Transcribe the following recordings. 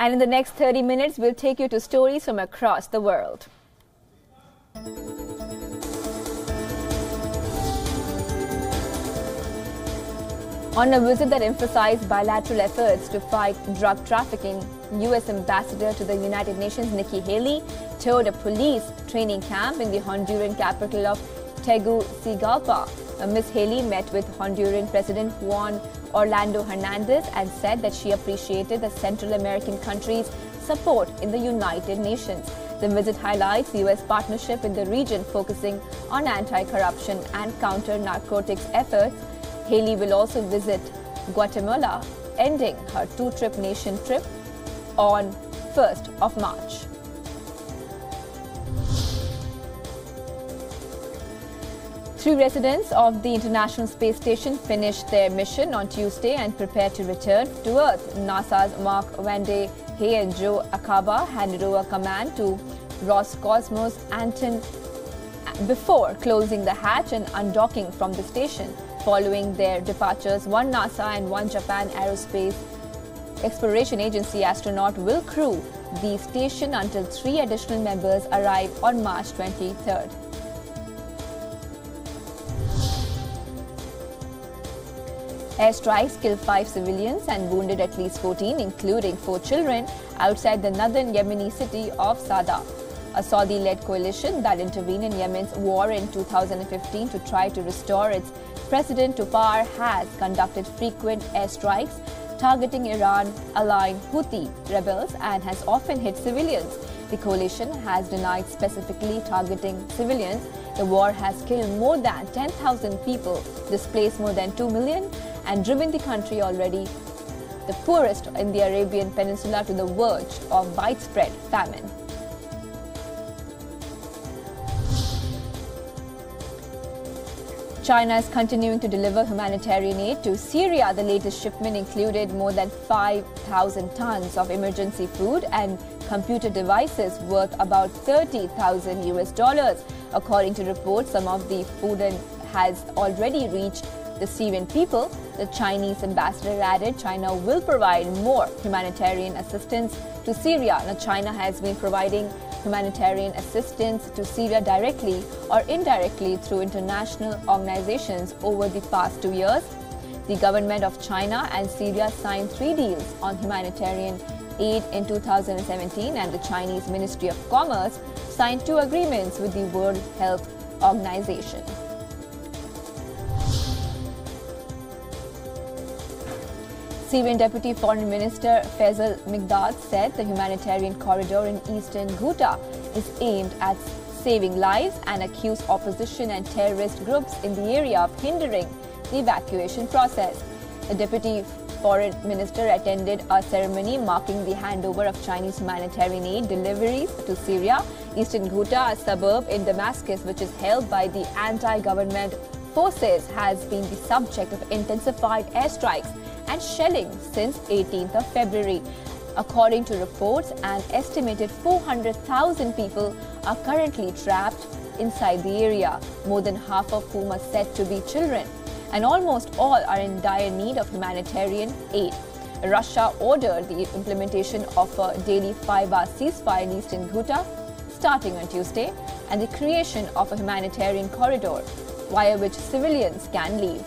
And in the next 30 minutes, we'll take you to stories from across the world. On a visit that emphasized bilateral efforts to fight drug trafficking, U.S. Ambassador to the United Nations Nikki Haley toured a police training camp in the Honduran capital of Tegucigalpa. Ms. Haley met with Honduran President Juan Orlando Hernandez and said that she appreciated the Central American country's support in the United Nations. The visit highlights the U.S. partnership in the region, focusing on anti-corruption and counter-narcotics efforts. Haley will also visit Guatemala, ending her two-trip nation trip on 1st of March. Three residents of the International Space Station finished their mission on Tuesday and prepared to return to Earth. NASA's Mark Vande Hey and Joe Acaba handed over command to Roscosmos Anton before closing the hatch and undocking from the station. Following their departures, one NASA and one Japan Aerospace Exploration Agency astronaut will crew the station until three additional members arrive on March 23rd. Airstrikes killed 5 civilians and wounded at least 14, including 4 children, outside the northern Yemeni city of Saada. A Saudi-led coalition that intervened in Yemen's war in 2015 to try to restore its president to power has conducted frequent airstrikes targeting Iran-aligned Houthi rebels and has often hit civilians. The coalition has denied specifically targeting civilians. The war has killed more than 10,000 people, displaced more than 2 million, and driven the country, already the poorest in the Arabian Peninsula, to the verge of widespread famine. China is continuing to deliver humanitarian aid to Syria. The latest shipment included more than 5,000 tons of emergency food and computer devices worth about $30,000 US. According to reports, some of the food has already reached the Syrian people. The Chinese ambassador added China will provide more humanitarian assistance to Syria. Now, China has been providing humanitarian assistance to Syria directly or indirectly through international organizations over the past 2 years. The government of China and Syria signed 3 deals on humanitarian aid in 2017, and the Chinese Ministry of Commerce signed 2 agreements with the World Health Organization. Syrian Deputy Foreign Minister Faisal Mikdad said the humanitarian corridor in eastern Ghouta is aimed at saving lives and accused opposition and terrorist groups in the area of hindering the evacuation process. The Deputy Foreign Minister attended a ceremony marking the handover of Chinese humanitarian aid deliveries to Syria. Eastern Ghouta, a suburb in Damascus which is held by the anti-government forces, has been the subject of intensified airstrikes and shelling since 18th of February. According to reports, an estimated 400,000 people are currently trapped inside the area, more than half of whom are said to be children, and almost all are in dire need of humanitarian aid. Russia ordered the implementation of a daily 5-hour ceasefire in eastern Ghouta starting on Tuesday, and the creation of a humanitarian corridor via which civilians can leave.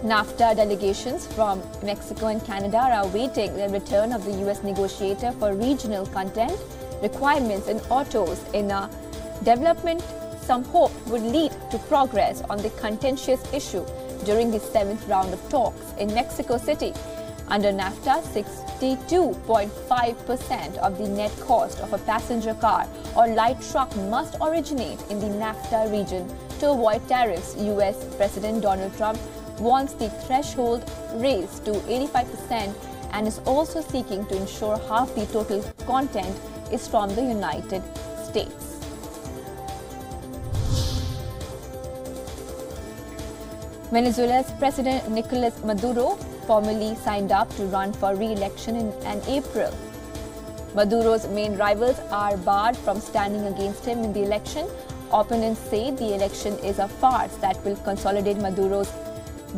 NAFTA delegations from Mexico and Canada are awaiting the return of the U.S. negotiator for regional content requirements in autos in a development some hope would lead to progress on the contentious issue during the 7th round of talks in Mexico City. Under NAFTA, 62.5% of the net cost of a passenger car or light truck must originate in the NAFTA region. To avoid tariffs, U.S. President Donald Trump wants the threshold raised to 85% and is also seeking to ensure half the total content is from the United States. Venezuela's President Nicolas Maduro formally signed up to run for re-election in April. Maduro's main rivals are barred from standing against him in the election. Opponents say the election is a farce that will consolidate Maduro's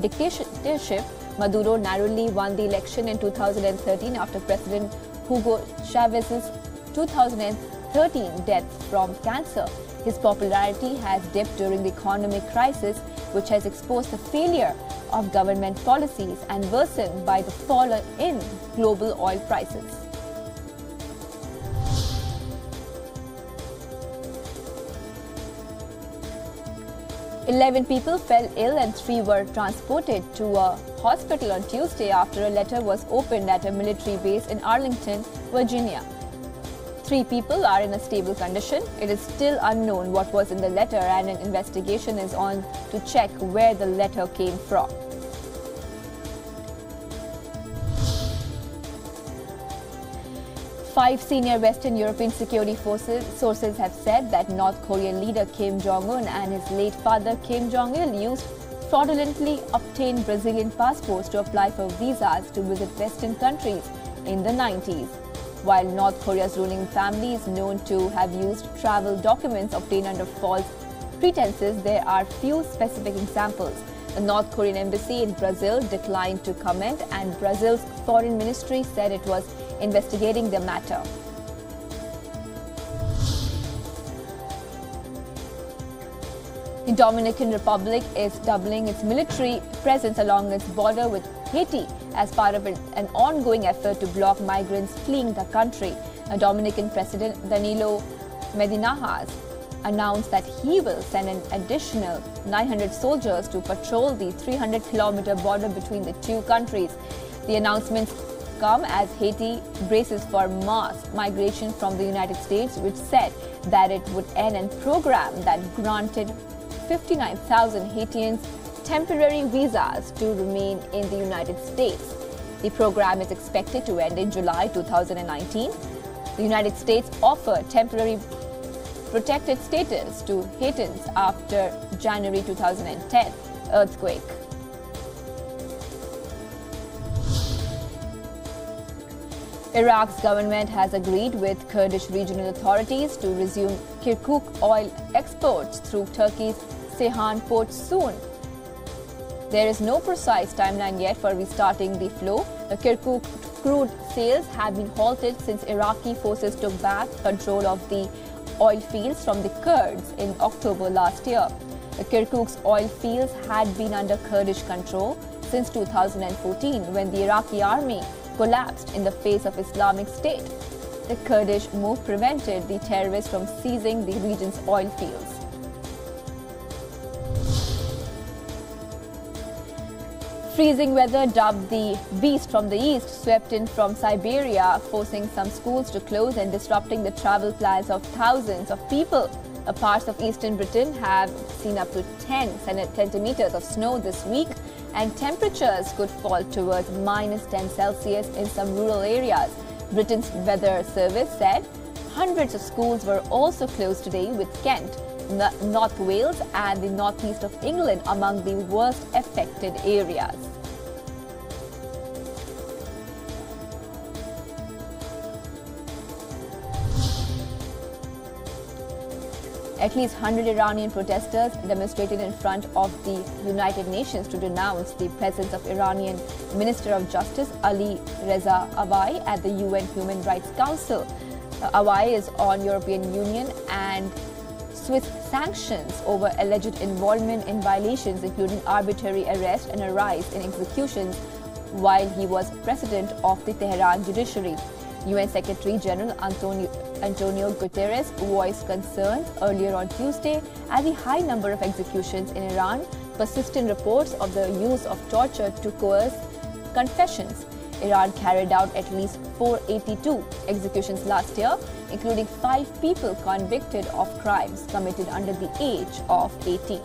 dictatorship Maduro narrowly won the election in 2013 after President Hugo Chávez's 2013 death from cancer. His popularity has dipped during the economic crisis, which has exposed the failure of government policies and worsened by the fall in global oil prices. "11 people fell ill and 3 were transported to a hospital on Tuesday after a letter was opened at a military base in Arlington, Virginia. 3 people are in a stable condition. It is still unknown what was in the letter, and an investigation is on to check where the letter came from. Five senior Western European security sources have said that North Korean leader Kim Jong-un and his late father Kim Jong-il used fraudulently obtained Brazilian passports to apply for visas to visit Western countries in the 90s. While North Korea's ruling family is known to have used travel documents obtained under false pretenses, there are few specific examples. The North Korean embassy in Brazil declined to comment, and Brazil's foreign ministry said it was investigating the matter. The Dominican Republic is doubling its military presence along its border with Haiti as part of an ongoing effort to block migrants fleeing the country. Dominican President Danilo Medina has announced that he will send an additional 900 soldiers to patrol the 300-kilometer border between the two countries. The announcements come as Haiti braces for mass migration from the United States, which said that it would end a program that granted 59,000 Haitians temporary visas to remain in the United States. The program is expected to end in July 2019. The United States offered temporary protected status to Haitians after January 2010 earthquake. Iraq's government has agreed with Kurdish regional authorities to resume Kirkuk oil exports through Turkey's Ceyhan port soon. There is no precise timeline yet for restarting the flow. The Kirkuk crude sales have been halted since Iraqi forces took back control of the oil fields from the Kurds in October last year. The Kirkuk's oil fields had been under Kurdish control since 2014, when the Iraqi army collapsed in the face of Islamic State. The Kurdish move prevented the terrorists from seizing the region's oil fields. Freezing weather, dubbed the Beast from the East, swept in from Siberia, forcing some schools to close and disrupting the travel plans of thousands of people. Parts of eastern Britain have seen up to 10 centimeters of snow this week, and temperatures could fall towards -10 Celsius in some rural areas. Britain's Weather Service said hundreds of schools were also closed today, with Kent, North Wales and the northeast of England among the worst affected areas. At least 100 Iranian protesters demonstrated in front of the United Nations to denounce the presence of Iranian Minister of Justice Ali Reza Awai at the UN Human Rights Council. Awai is on European Union and Swiss sanctions over alleged involvement in violations, including arbitrary arrest and a rise in executions while he was president of the Tehran judiciary. UN Secretary General Antonio Guterres voiced concerns earlier on Tuesday at the high number of executions in Iran, persistent reports of the use of torture to coerce confessions. Iran carried out at least 482 executions last year, including 5 people convicted of crimes committed under the age of 18.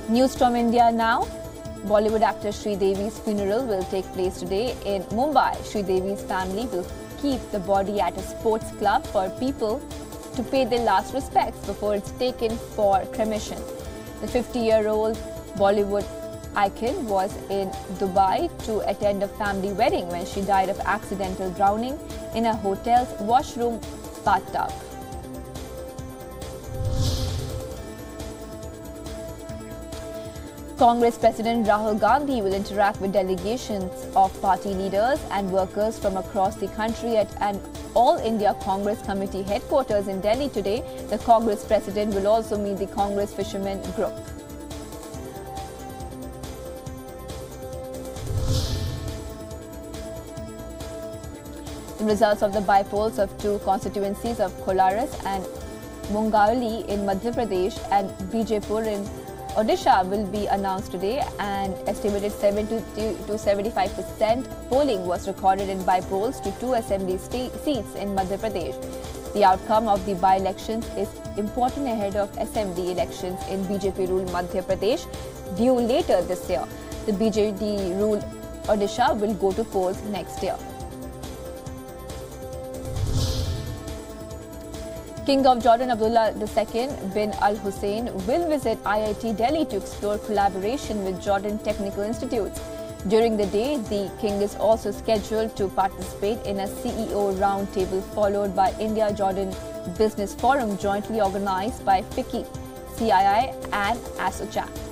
News from India now. Bollywood actor Sridevi's funeral will take place today in Mumbai. Sridevi's family will keep the body at a sports club for people to pay their last respects before it's taken for cremation. The 50-year-old Bollywood icon was in Dubai to attend a family wedding when she died of accidental drowning in a hotel's washroom bathtub. Congress President Rahul Gandhi will interact with delegations of party leaders and workers from across the country at an All India Congress Committee headquarters in Delhi today. The Congress President will also meet the Congress Fishermen Group. The results of the by-polls of two constituencies of Kolaras and Mungauli in Madhya Pradesh and Bijapur in Odisha will be announced today. An estimated 70 to 75% polling was recorded in by-polls to two assembly seats in Madhya Pradesh. The outcome of the by-elections is important ahead of assembly elections in BJP-ruled Madhya Pradesh due later this year. The BJD-ruled Odisha will go to polls next year. King of Jordan Abdullah II bin Al Hussein will visit IIT Delhi to explore collaboration with Jordan Technical Institutes. During the day, the king is also scheduled to participate in a CEO roundtable followed by India-Jordan Business Forum jointly organized by FICCI, CII and ASSOCHAM.